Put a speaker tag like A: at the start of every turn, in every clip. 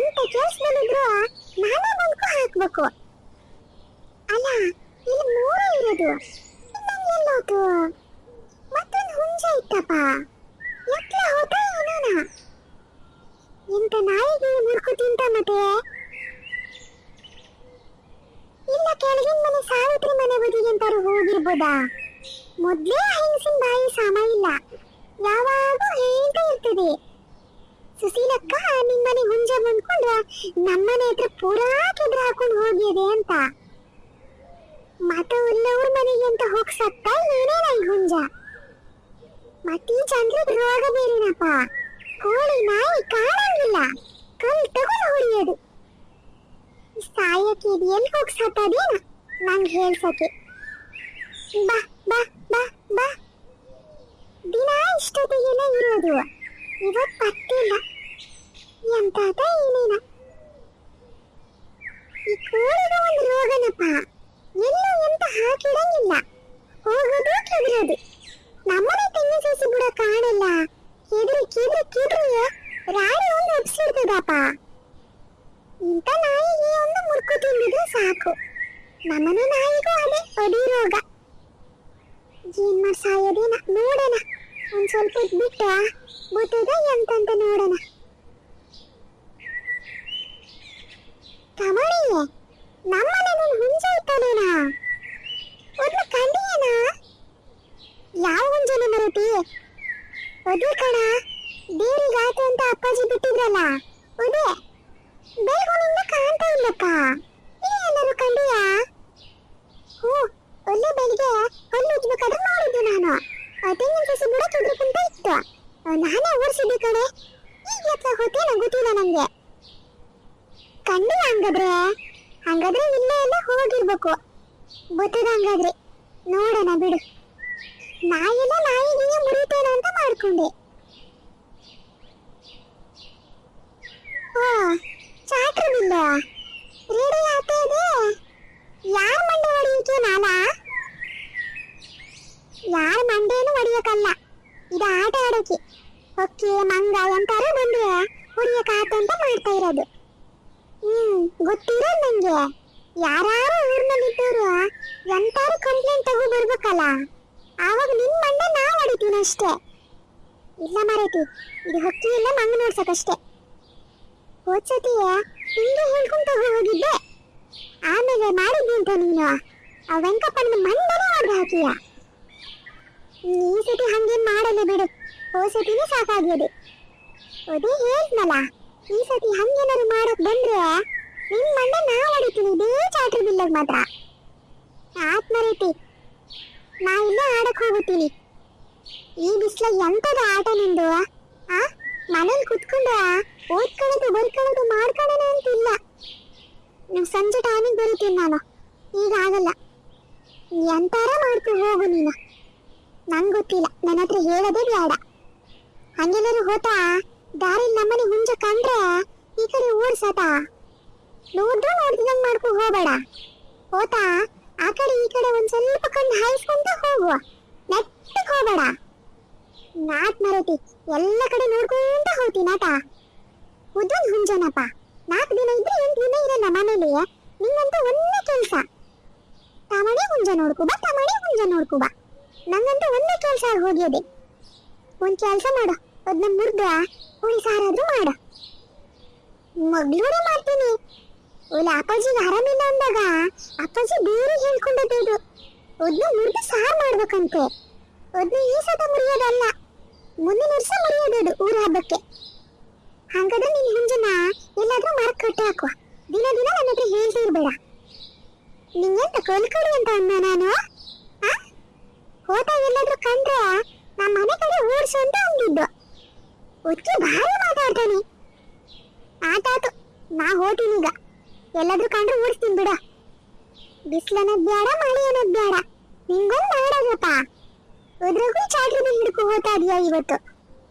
A: ಎಂತ ಕೆಲ್ಸದಲ್ಲಿದ್ರು ನಾನೇ ಬಂದ್ಕೊ ಹಾಕ್ಬೇಕು. ಅಲ್ಲ ಇಲ್ಲಿ ಮೂರೇ ಇರೋದು, ಇನ್ನೊಂದು ಎಲ್ಲೋತು? ಮತ್ತೊಂದು ಹುಂಜ ಇತ್ತಪ್ಪ, ಎತ್ಲ ಹೋತ ಏನೇನ? ಇಂತ ನಾಯಿಗೆ ಮುರ್ಕು ತಿಂತ ಮತ್ತೆ ಇಲ್ಲ ಕೆಳಗಿನ ಮನೆ ಸಾವಿತ್ರಿ ಮನೆ ಬದಿಗೆಂತಾರು ಹೋಗಿರ್ಬೋದಾ? ಮೊದ್ಲೇ ಹೆಂಗಸಿನ ಬಾಯಿ ಸಮ ಇಲ್ಲ, ಯಾವಾಗೂ ಹೇಳ್ತಾ ಇರ್ತದೆ ಸುಶೀಲಕ್ಕ ನಿಮ್ಮನೆ ಹುಂಜ ಬಂದ್ಕೊಂಡ್ರ ನಮ್ಮನೆ ಹತ್ರ ಪೂರಾ ಕೆದ್ರ ಹಾಕೊಂಡು ಹೋಗಿದೆ ಅಂತ. ಮತ ಉಳ್ಳವ್ರ ಮನೆಗೆ ಅಂತ ಹೋಗ್ ಸತ್ತ ಏನೇನ ಈ ಹುಂಜ. ಮತ್ತೀ ಚಂದ್ರದ ರೋಗ ಬೇರೆನಪ್ಪ, ಕೋಳಿ ನಾಯಿ ಕಾಣಂಗಿಲ್ಲ, ಕಲ್ ತಗೊಂಡು ಹೊಡಿಯೋದು. ಸಾಯಕ್ಕೆ ಇದು ಎಲ್ಲಿ ಹೋಗಿ ಸತ್ತದೇನ ನಂಗೆ ಹೇಳ್ಸಕ್ಕೆ. ಬಾ ಬಾ ಬಾ ಬಾ, ದಿನ ಇಷ್ಟೊತ್ತಿಗೆಲ್ಲ ಇರೋದು, ಇವತ್ತು ಪತ್ತಿಲ್ಲ ಎಂತಾತ ಏನೇನ. ಈ ಕೋಳಿಗೆ ಒಂದು ರೋಗನಪ್ಪ, ಎಲ್ಲೂ ಎಂತ ಹಾಕಿಡಂಗಿಲ್ಲ, ಹೋಗೋದು ಕೆದ್ರೋದು. ನಮ್ಮನೆ ತೆಂಗಿನ ಸಸಿ ಬುಡ ಕಾಣಲ್ಲ, ಕೆದ್ರಿ ಕೆದ್ರಿ ಕೆದ್ರಿ ರಾಡಿ ಒಂದು ಒಪ್ಸಿರ್ತದಪ್ಪ. ಇಂಥ ನಾಯಿಗೆ ಒಂದು ಮುರ್ಕು ತಿಂದಿದ್ರೆ ಸಾಕು. ನಮ್ಮನೆ ನಾಯಿಗೂ ಅದೇ ಅಡಿ ರೋಗ. ಏನ್ ಮಾಡಿ ಸಾಯೋದೇನ ನೋಡೋಣ, ಒಂದ್ ಸ್ವಲ್ಪ ಬಿಟ್ಟ ಬುತ್ತದ ಎಂತಂತ ನೋಡೋಣ. ಕಮಳಿಯೇ, ನಮ್ಮನೆ ಹುಂಜ ಇತ್ತಲೇನಾ? ಒಂದು ಕಂಡಿಯೇನ? ಯಾವ ಹುಂಜನ ಮರತಿ? ಅದೇ ಕಣ, ದೇವರಿಗಾಯ್ತು ಅಂತ ಅಪ್ಪಾಜಿ ಬಿಟ್ಟಿದ್ರಲ್ಲ ಅದೇ. ಬೇಗನಿಂದ ಕಾಣ್ತಾ ಇಲ್ಲಪ್ಪ, ಏನಾರು ಕಂಡಿಯಾ? ಹ್ಞೂ, ಒಳ್ಳೆ ಬೆಳಿಗ್ಗೆ ಹಲ್ಲು ಉಜ್ಬೇಕಾದ್ರೆ ನೋಡಿದ್ದು ನಾನು. ತೆಂಗಿನ ಸಸಿ ಬುಡ ತುದ್ರಕ್ಕಂತ ಇತ್ತು, ನಾನೇ ಓಡಿಸಿದ್ದೆ ಕಡೆ. ಈಗ ಎತ್ತ ಹೋತೇನ ಗೊತ್ತಿಲ್ಲ ನಂಗೆ. ಕಂಡಿಲ್ಲ ಹಂಗಾದ್ರೆ ಇಲ್ಲೇ ಎಲ್ಲ ಹೋಗಿರ್ಬೇಕು. ಗೊತ್ತದ ಹಂಗಾದ್ರೆ, ನೋಡೋಣ ಬಿಡು. ನಾಯಿಲ್ಲ ನಾಯಿಗೆ ಮುರಿತೇನ ಅಂತ ಮಾಡ್ಕೊಂಡೆ. ಓ ಚಾಟ್ರ ಬಿಲ್ಲ ರೆಡಿ ಆತ ಇದೆ. ಯಾರ ಮಂಡೆ ಹೊಡಿಯೋಕೆ ನಾನಾ? ಯಾರ ಮಂಡೇನು ಹೊಡಿಯೋಕಲ್ಲ, ಇದು ಆಟ ಆಡೋಕೆ. ಹೊಕ್ಕೆ ಮಂಗ ಎಂತಾರು ಬಂದ್ರೆ ಹೊಡಿಯೋಕೆ ಆತ ಅಂತ ಮಾಡ್ತಾ ಇರೋದು. ಗೊತ್ತಿರೋದು ನಂಗೆ. ಯಾರು ಊರ್ನಲ್ಲಿದ್ದವರು ಎಂತಾರು ಕಂಪ್ಲೇಂಟ್ ತಗೋ ಬರ್ಬೇಕಲ್ಲ, ಆವಾಗ ನಿನ್ ಮಂಡೆ ನಾ ಹೊಡಿತೀನಿ ಅಷ್ಟೇ. ಇಲ್ಲ ಮರೈತಿ, ಇದು ಹೊಕ್ಕಿ ಇಲ್ಲ ಮಂಗ ನೋಡ್ಸಕಷ್ಟೇ. ಹೋದ್ಸತಿ ಹಿಂಗೆ ಹೇಳ್ಕೊಂಡು ತಗೋ ಹೋಗಿದ್ದೆ, ಆಮೇಲೆ ಮಾಡಿದ್ದಿ ಅಂತ ನೀನು ಆ ವೆಂಕಪ್ಪನ ಮಂಡನೆ ಹೊಡೆದು ಹಾಕಿಯ. ಈ ಸತಿ ಹಂಗೇನ್ ಮಾಡಲ್ಲ ಬಿಡು, ಹೋದ್ಸತಿನೇ ಸಾಕಾಗ್ಯದೆ. ಅದೇ ಹೇಳ್ನಲ್ಲ, ಈ ಸತಿ ಹಂಗೇನಾರು ಮಾಡಕ್ ಬಂದ್ರೆ ನಿನ್ ಮಂಡೆ ನಾ ಹೊಡಿತೀನಿ, ಇದೇ ಚಾಟ್ರಿ ಬಿಲ್ಲಾಗ ಮಾತ್ರ. ಆತ್ಮರೀತಿ, ನಾ ಇಲ್ಲೇ ಆಡಕ್ ಹೋಗುತ್ತೀನಿ. ಈ ಬಿಸ್ಲಾಗ ಎಂತದ ಆಟ ನಿಂದು? ಮನೇಲಿ ಕುತ್ಕೊಂಡು ಓದ್ಕೊಳ್ಳೋದು ಬರ್ಕೊಳ್ಳೋದು ಮಾಡ್ಕೊಳ್ಳೋಣ ಅಂತಿಲ್ಲ. ನೀವು ಸಂಜೆ ಟೈಮಿಗೆ ಬರೀತೀನಿ ನಾನು, ಈಗ ಆಗಲ್ಲ. ಎಂತಾರ ಮಾಡ್ಕೊ ಹೋಗು ನೀನು, ನಂಗೆ ಗೊತ್ತಿಲ್ಲ, ನನ್ನ ಹತ್ರ ಹೇಳೋದೇ ಬೇಡ. ಹಂಗೆಲ್ಲರೂ ಹೋತಾ ದಾರಿಲಿ ನಮ್ಮನೆ ಹುಂಜ ಕಂಡ್ರೆ ಈ ಕಡೆ ಓಡ್ಸತ, ನೋಡ್ರು ನೋಡ್ತಿದಂಗ್ ಮಾಡ್ಕೊ ಹೋಗಬೇಡ. ಹೋತಾ ಆ ಕಡೆ ಈ ಕಡೆ ಒಂದ್ ಸ್ವಲ್ಪ ಕಣ್ಣು ಹಾಯಿಸ್ಕೊಂತ ಹೋಗುವ, ನೆಟ್ಟಕ್ ಹೋಗಬೇಡ. ನಾಟ್ ಮರತಿ, ಎಲ್ಲ ಕಡೆ ನೋಡ್ಕೊಂತ ಹೋಗ್ತೀನಾಟ. ಉದ್ದೊಂದು ಹುಂಜನಪ್ಪ, 4 ದಿನ ಇದ್ರೆ 8 ದಿನ ಇರಲ್ಲ ಮನೇಲಿ. ನಿಂಗಂತ ಒಂದೇ ಕೆಲಸ, ತಮಣೆ ಹುಂಜ ನೋಡ್ಕೊಬಾ, ತಮಣೆ ಹುಂಜ ನೋಡ್ಕೊಬಾ. ನಂಗಂತ ಒಂದೇ ಕೆಲಸ ಆಗಿ ಹೋಗ್ಯದೆ. ಒಂದ್ ಕೆಲಸ ಮಾಡು, ಅದನ್ನ ಮುರ್ದ ಹುಳಿ ಸಾರಾದ್ರೂ ಮಾಡು. ಮಗ್ಳೂರೇ ಮಾಡ್ತೀನಿ. ಒಳ್ಳ ಅಪ್ಪಾಜಿಗೆ ಆರಾಮಿಲ್ಲ ಅಂದಾಗ ಅಪ್ಪಾಜಿ ಬೇರೆ ಹೇಳ್ಕೊಂಡದ್ದು, ಅದನ್ನ ಮುರ್ದು ಸಾರು ಮಾಡ್ಬೇಕಂತೆ. ಅದನ್ನ ಈ ಸತ ಮುರಿಯೋದಲ್ಲ, ಮುಂದಿನ ವರ್ಷ ಮುರಿಯೋದದು ಊರ ಹಬ್ಬಕ್ಕೆ. ಹಾಗಾದ್ರೆ ನಿನ್ ಹುಂಜನ ಎಲ್ಲಾದ್ರೂ ಮರಕ್ಕೆ ಕಟ್ಟಿ ಹಾಕುವ. ದಿನ ದಿನ ನನ್ನ ಹತ್ರ ಹೇಳ್ತಾ ಇರ್ಬೇಡ. ನಿಂಗೆಂತ ಕೊಲ್ಕೊಡಿ ಅಂತ ಅನ್ನ ನಾನು? ಹೋತ ಎಲ್ಲಾದ್ರೂ ಕಂಡ್ರೆ ನಮ್ಮ ಮನೆ ಕಡೆ ಓಡಿಸು ಅಂತ ಅಂದಿದ್ದು. ಒಚ್ಚಿ ಭಾರಿ ಮಾತಾಡ್ತಾನೆ. ಆತಾತು, ನಾ ಹೋತೀನೀಗ. ಎಲ್ಲಾದ್ರೂ ಕಂಡ್ರೆ ಓಡಿಸ್ತೀನಿ ಬಿಡ. ಬಿಸ್ಲನ್ನೋದ್ ಬೇಡ, ಮಳೆ ಅನ್ನೋದ್ ಬೇಡ, ನಿಂಗೊಂದು ಮಾಡೋದಪ್ಪ. ಅದ್ರಾಗೂ ಚಾಟ್ರಿ ಬಿಲ್ ಹಿಡ್ಕೊ ಹೋಗ್ತಾ ಇದೀಯ ಇವತ್ತು.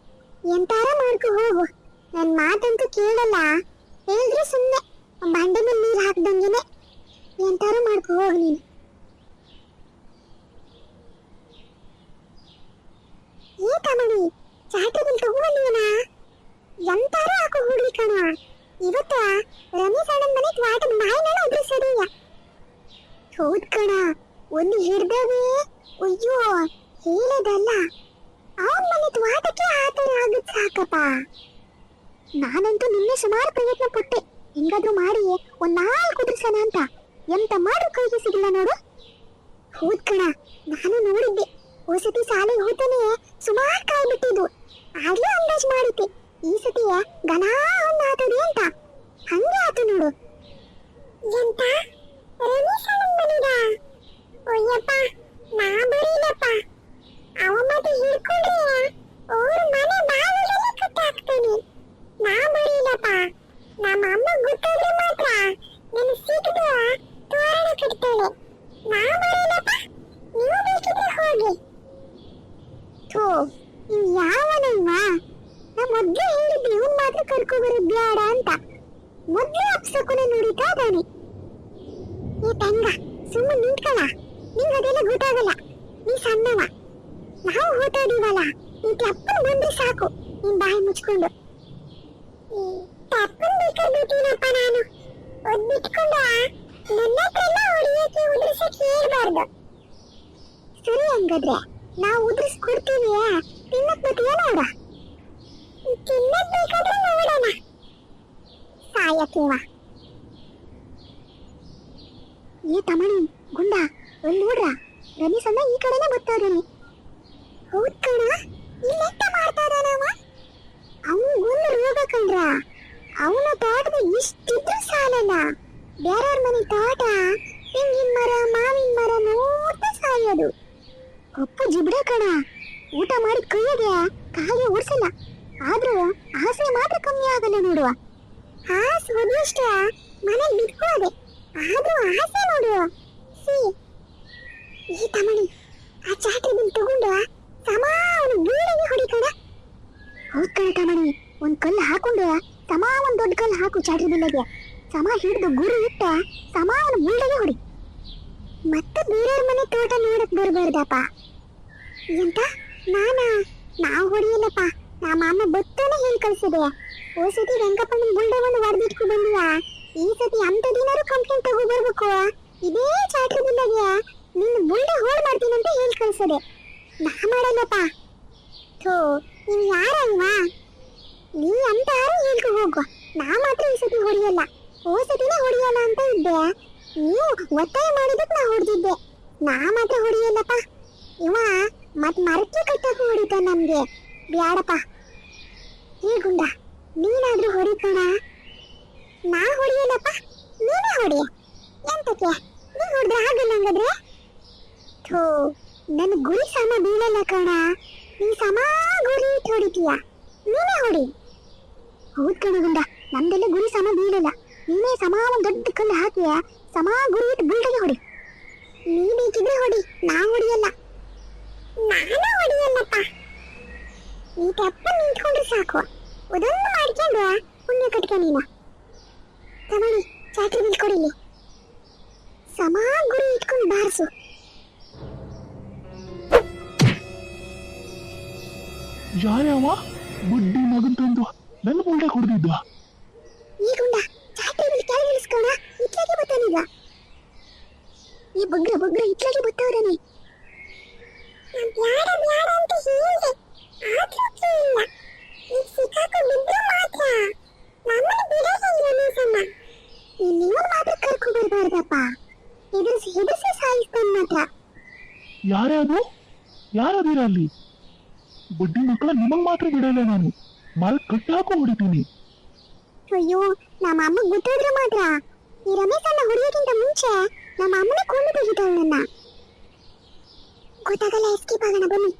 A: ಎಂತಾರ ಮಾಡ್ಕೊ ಹೋಗು, ನನ್ ಮಾತಂತೂ ಕೇಳಲ್ಲ. ಹೇಳಿದ್ರೆ ಸುಮ್ಮನೆ ಬಂಡೆ ಮೇಲೆ ನೀರು ಹಾಕ್ದಂಗೆನೆ. ಎಂತಾರು ಮಾಡ್ಕೊ ಹೋಗು ನೀನು. ಏ ತಮಣಿ, ಚಾಟ್ರಿ ಬಿಲ್ ತಗೊಂಡಿವನ? ಎಂತಾರು ಹಾಕೋ ಹೋಗ್ಲಿ ಕಣ. ಇವತ್ತ ರಮೇಶ್ ಅಣ್ಣನ ಮನೆ ತ್ವಾಟ ನಾಯಿನ ಉದ್ರಿಸೋದೀಯ. ಹೌದ್ ಕಣ, ಒಂದು ಹಿಡ್ದವೇ ಅಯ್ಯೋ ಹೇಳದಲ್ಲ, ಅವನ ಮನೆ ತ್ವಾಟಕ್ಕೆ ಆತರ ಆಗುತ್ತೆ ಸಾಕಪ್ಪ. ನಾನಂತೂ ನಿನ್ನೆ ಸುಮಾರು ಪ್ರಯತ್ನ ಪಟ್ಟೆ, ಹೆಂಗಾದ್ರೂ ಮಾಡಿ ಒಂದ್ 4 ಉದ್ರಿಸೋಣ ಅಂತ. ಎಂತ ಮಾಡ್ರು ಕೈಗೆ ಸಿಗಿಲ್ಲ ನೋಡು. ಹೌದ್ ಕಣ, ನಾನು ನೋಡಿದ್ದೆ. ಹೋಸತಿ ಶಾಲೆಗೆ ಹೋತಾನೆ ಸುಮಾರು ಕಾಯಿ ಬಿಟ್ಟಿದ್ವು. ಆಗ್ಲೇ ಅಂದಾಜ್ ಮಾಡಿದ್ದೆ ಈ ಸತಿ ಘನ ಒಂದ್ ಆತದೆ ಅಂತ. ಹಂಗೆ ಆತು ನೋಡು. ಎಂತ ರಮೇಶ್ ಅಣ್ಣನ ಮನೆಗ? ಅಯ್ಯಪ್ಪ, ನಾ ಬರೀಲಪ್ಪ. ಅವ ಮತ್ತೆ ಹಿಡ್ಕೊಂಡ್ರೆ ಅವ್ರ ಮನೆ ಬಾಗಿಲೆಲ್ಲ ಕಟ್ಟಾಕ್ತಾನೆ. ನಾ ಬರೀಲಪ್ಪ. ನಮ್ಮ ಅಮ್ಮ ಗೊತ್ತಾದ್ರೆ ಮಾತ್ರ ನನ್ನ ಸಿಕ್ಕಿದ ತೋರಣ ಕಟ್ತಾಳೆ. ನಾ ಬರೀಲಪ್ಪ, ನೀವು ಬೇಕಿದ್ರೆ ಹೋಗಿ. ಥೋ, ಇವ್ ಯಾವನಲ್ವಾ? ನಾ ಮೊದ್ಲು ಹೇಳಿದ್ದೆ ಇವನ್ ಮಾತ್ರ ಕರ್ಕೊಬರೋದ್ ಬ್ಯಾಡ ಅಂತ. ಮೊದ್ಲು ಅಪ್ಸಕುನೆ ನುಡಿತಾ ಇದ್ದಾನೆ. ಏ ತಂಗ, ಸುಮ್ಮನೆ ನಿಂತ್ಕಳ. ನಿಂಗೆ ಅದೆಲ್ಲ ಗೊತ್ತಾಗಲ್ಲ, ನೀ ಸಣ್ಣವ. ನಾವು ಹೋಗ್ತಾ ಇದೀವಲ್ಲ, ನೀ ತಪ್ಪನ್ ಬಂದ್ರೆ ಸಾಕು, ನಿನ್ ಬಾಯಿ ಮುಚ್ಕೊಂಡು. ತಪ್ಪನ್ ಬೇಕಾಗ್ಬಿಟ್ಟಿನಪ್ಪ ನಾನು. ಒದ್ಬಿಟ್ಕೊಂಡ ನನ್ನ ಹತ್ರ ಹೊಡಿಯಕ್ಕೆ ಉದ್ರಿಸಕ್ಕೆ ಹೇಳ್ಬಾರ್ದು. ಸರಿ, ಹಂಗಾದ್ರೆ ನಾವು ಉದ್ರಿಸ್ಕೊಡ್ತೀವಿ. ತಿನ್ನಕ್ ಬತ್ತೀಯ ನೋಡ? ತಿನ್ನಕ್ ಬೇಕಾದ್ರೆ ನೋಡೋಣ. ಸಾಯಕೇವ. ಏ ತಮಣಿ, ಗುಂಡ, ಅಲ್ಲಿ ನೋಡ್ರ, ರಮೇಶ್ ಅಣ್ಣ ಈ ಕಡೆನೇ ಬರ್ತಾ ಇದ್ದಾನೆ. ಹೌದ್ ಕಣ, ಇಲ್ಲೆಂತ ಮಾಡ್ತಾ ಇದ್ದಾನವ? ಅವನಿಗೊಂದು ರೋಗ ಕಂಡ್ರ. ಅವನ ತೋಟದ ಇಷ್ಟಿದ್ರು ಸಾಲಲ್ಲ. ಬೇರೆಯವ್ರ ಮನೆ ತೋಟ ತೆಂಗಿನ ಮರ, ಮಾವಿನ ಮರ ನೋಡ್ತಾ ಸಾಯೋದು. ಕಪ್ಪು ಜಿಬ್ಡ ಕಣ. ಊಟ ಮಾಡಿದ ಕೈಯಾಗೆ ಕಾಗೆ ಓಡಿಸಲ್ಲ, ಆದ್ರೂ ಆಸೆ ಮಾತ್ರ ಕಮ್ಮಿ ಆಗಲ್ಲ ನೋಡುವ. ಆಸೆ ಹೋದಷ್ಟ ಮನೇಲಿ ಬಿಟ್ಕೊಳ್ಳೋದೆ, ಆದ್ರೂ ಆಸೆ ನೋಡು. ಸಿ ಈ ತಮಣಿ, ಆ ಚಾಟ್ರಿ ಬಿಲ್ ತಗೊಂಡು ಸಮ ಅವನು ಬೀಳಿಗೆ ಹೊಡಿಕಣ. ಹೌದ್ ಕಣ ತಮಣಿ, ಒಂದ್ ಕಲ್ಲು ಹಾಕೊಂಡು ಸಮ ಒಂದ್ ದೊಡ್ಡ ಕಲ್ಲು ಹಾಕು ಚಾಟ್ರಿ ಬಿಲ್ಲಿಗೆ. ಸಮ ಹಿಡಿದು ಗುರು ಇಟ್ಟ ಸಮ ಅವನು ಬೀಳಿಗೆ ಹೊಡಿ. ಮತ್ತೆ ಬೇರೆಯವ್ರ ಮನೆ ತೋಟ ನೋಡಕ್ ಬರ್ಬಾರ್ದಪ್ಪ. ಎಂತ ನಾವು ಹೊಡಿಯಲ್ಲಪ್ಪ. ನಮ್ಮ ಅಮ್ಮ ಬತ್ತಾನೆ ಹೇಳಿ ಕಳ್ಸಿದೆ. ಓ ಸತಿ ವೆಂಕಪ್ಪನ ಬುಲ್ಡವನ್ನು ಹೊಡೆದಿಟ್ಕೊ ಬಂದಿಯಾ, ಈ ಸತಿ ಅಂತದಿನಾರು ಕಂಪ್ಲೇಂಟ್ ತಗೋ ಬರ್ಬೇಕು. ಇದೇ ಚಾಟ್ರಿ ಬಿಲ್ಲಾಗೆ ನಿನ್ನ ಬುಲ್ಡ ಹೋಳ್ ಮಾಡ್ತೀನಿ ಅಂತ ಹೇಳಿ ಕಳ್ಸದೆ. ನಾ ಮಾಡಲ್ಲಪ್ಪ. ಥೋ, ನೀವು ಯಾರಲ್ವಾ? ನೀ ಅಂತ ಯಾರು ಹೇಳ್ಕೊ ಹೋಗು. ನಾ ಮಾತ್ರ ಈ ಸತಿ ಹೊಡಿಯಲ್ಲ. ಓ ಸತಿನೇ ಹೊಡಿಯಲ್ಲ ಅಂತ ಇದ್ದೆ, ನೀವು ಒತ್ತಾಯ ಮಾಡಿದಕ್ಕೆ ನಾ ಹೊಡೆದಿದ್ದೆ. ನಾ ಮಾತ್ರ ಹೊಡಿಯಲ್ಲಪ್ಪ. ಇವ ಮತ್ ಮರಕ್ಕೆ ಕಟ್ಟಕ್ಕೂ ಹೊಡಿತ ನಮ್ಗೆ. ಬ್ಯಾಡಪ್ಪ. ಹೇ ಗುಂಡ, ನೀನಾದ್ರೂ ಹೊಡಿಕಣ. ನಾ ಹೊಡಿಯಲ್ಲಪ್ಪ, ನೀನೇ ಹೊಡಿಯ. ಎಂತಕ್ಕೆ? ನೀ ಹೊಡೆದ್ರೆ ಆಗಲ್ಲ ಹಂಗಾದ್ರೆ? ಥೋ, ನನ್ನ ಗುರಿ ಸಮ ಬೀಳಲ್ಲ ಕಣ. ನೀ ಸಮ ಗುರಿ ಇಟ್ಟು ಹೊಡಿತೀಯ, ನೀನೇ ಹೊಡಿ. ಹೌದ್ ಕಣ ಗುಂಡ, ನಮ್ದೆಲ್ಲ ಗುರಿ ಸಮ ಬೀಳಲ್ಲ. ನೀನೇ ಸಮ ಒಂದ್ ದೊಡ್ಡ ಕಲ್ಲು ಹಾಕಿ ಸಮ ಗುರಿ ಇಟ್ಟು ಬುಲ್ಟಿಗೆ ಹೊಡಿ. ನೀ ಬೇಕಿದ್ರೆ ಹೊಡಿ, ನಾ ಹೊಡಿಯಲ್ಲ. ನಾನು ಹೊಡಿಯಲ್ಲಪ್ಪ. ನೀ ತಪ್ಪ ನಿಂತ್ಕೊಂಡ್ರೆ ಸಾಕು. ಅದೊಂದು ಮಾಡ್ಕೊಂಡು ಪುಣ್ಯ ಕಟ್ಕ ನೀನು. ತಮಣಿ, ಚಾಟ್ರಿ ಬಿಲ್ ಕೊಡಿಲಿ. ಸಮ ಗುರಿ ಇಟ್ಕೊಂಡು ಬಾರಿಸು.
B: ಯಾರ್ಯಾವ ಬಡ್ಡಿ ಮಗನ್ ತಂದು ನನ್ನ ಮುಂದೆ ಹೊಡೆದಿದ್ದ?
A: ಈ ಗುಂಡ ಚಾಟ್ರಿ ಬಿಲ್ ಕೆಳಗೆ ಇಳಿಸ್ಕೋಣ. ಇಟ್ಲಾಗೆ ಬತ್ತಾನೀಗ. ಈ ಬಗ್ರ ಇಟ್ಲಾಗೆ ಬತ್ತವ್ರನಿ. ಬ್ಯಾಡ ಬ್ಯಾಡ ಅಂತ ಹೇಳಿದೆ, ಆದ್ರೂ ಕೇಳಿಲ್ಲ. ಈಗ ಸಿಕ್ಕಾಕೊಂಡು ಬಿದ್ರು ಮಾತ್ರ ನಮ್ಮನ್ನು ಬಿಡೋದೇ ಇಲ್ಲ ನೀಸಮ್ಮ. ನೀವು ಮಾತ್ರ ಕರ್ಕೊಂಡು ಬರ್ಬಾರ್ದಪ್ಪ. ಹೆದರ್ಸಿ ಸಾಯಿಸ್ತಾನೆ ಮಾತ್ರ.
B: ಯಾರದಿರ ಅಲ್ಲಿ? ಬಡ್ಡಿ ಮಕ್ಕಳ ನಿಮಗ್ ಮಾತ್ರ ಬಿಡಲ್ಲ ನಾನು. ಮರ ಕಟ್ಟಿ ಹಾಕೋ ಹೊಡಿತೀನಿ.
A: ಅಯ್ಯೋ, ನಮ್ಮ ಅಮ್ಮ ಗೊತ್ತಾದ್ರೆ ಮಾತ್ರ ಈ ರಮೇಶ್ ಅಣ್ಣ ಹೊಡಿಯೋಕ್ಕಿಂತ ಮುಂಚೆ ನಮ್ಮ ಅಮ್ಮನೇ ಕೊಂಡು ತೆಗಿತಾಳೆ ನನ್ನ. ಗೊತ್ತಾಗಲ್ಲ, ಎಸ್ಕೇಪ್ ಆಗೋಣ ಬನ್ನಿ.